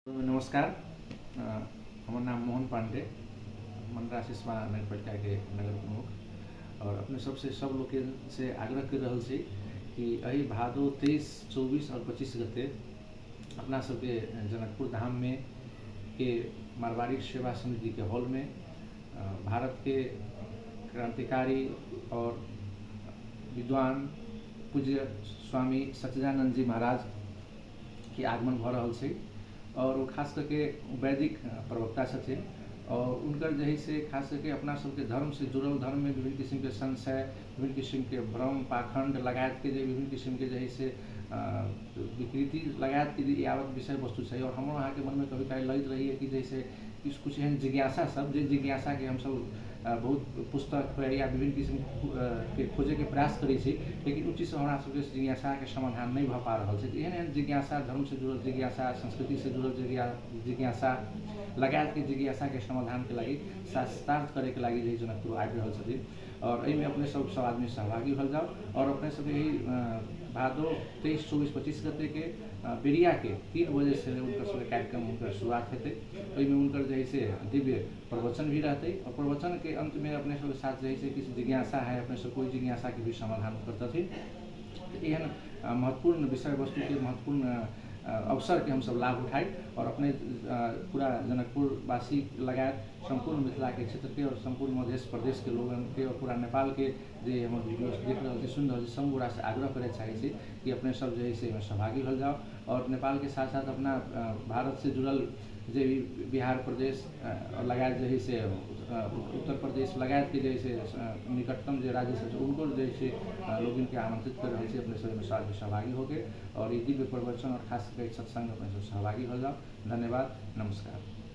नमस्कार। हमार नाम मोहन पांडे, मंडरा सिसवा नगरपालिका के नगर प्रमुख। और अपने सबसे सब लोग से आग्रह कर रहल छी कि अही भादो 23, 24 और 25 गते अपना सबके जनकपुर धाम में के मारवाड़ी सेवा समिति के हॉल में भारत के क्रांतिकारी और विद्वान पूज्य स्वामी सच्चिदानंद जी महाराज के आगमन भ रहल छै। और वो खास करके वैदिक प्रवक्ता छथिन और उनकर जही से खास करके अपना सबके धर्म से जुड़ल धर्म में विभिन्न किस्म के संशय, विभिन्न किस्म के भ्रम पाखंड लगायत के विभिन्न किस्म के जही से विकृति लगायत के यावत विषय वस्तु है। और हमारे वहाँ के मन में कभी कभी लगित रही है कि जैसे कुछ एहन जिज्ञासा सब जे जिज्ञासा के हम सब बहुत पुस्तक या विभिन्न किस्म के खोजे के प्रयास करी छी, लेकिन उचित से हमारा सबके जिज्ञासा के समाधान नहीं भ पा रहा है। एहन जिज्ञासा, धर्म से जुड़ल जिज्ञासा, संस्कृति से जुड़ल जिज्ञासा लगायत के जिज्ञासा के समाधान के लगी शास्त्रार्थ करे के लगी जे जनकपुर आबि रहल छथिन। और एहिमे अपने सब आदमी सहभागी हो जाओ और अपने सब यही भादो 23, 24, 25 गते के बेरिया के 3 बजे से उनकर सब कार्यक्रम उनकर शुरुआत हेतै। ओहिमे उनकर जैसे दिव्य प्रवचन भी रहते और प्रवचन के अंत में अपने सब साथ जैसे किसी जिज्ञासा है, अपने सब कोई जिज्ञासा के भी समाधान करते। एहन महत्वपूर्ण विषय वस्तु के महत्वपूर्ण अवसर के हम सब लाभ उठाई और अपने पूरा जनकपुर वासी लगायत संपूर्ण मिथिला के क्षेत्र के और संपूर्ण मध्य प्रदेश के लोगन के और पूरा नेपाल के जे हम वीडियो देख रहे थे सुन रहे थे सब गोरा से आग्रह करे चाहिए कि अपने सब जो है से सहभागी हो जाओ। और नेपाल के साथ साथ अपना भारत से जुड़ल जे बिहार प्रदेश लगायत जैसे से उत्तर प्रदेश लगायत के जैसे निकटतम जो राज्य से उनको जैसे लोग इनके आमंत्रित कर रहे थे अपने सभी में सहभागी हो गए और ये दिव्य प्रवचन और खास करके सत्संग अपने सब सहभागी हो जाओ। धन्यवाद, नमस्कार।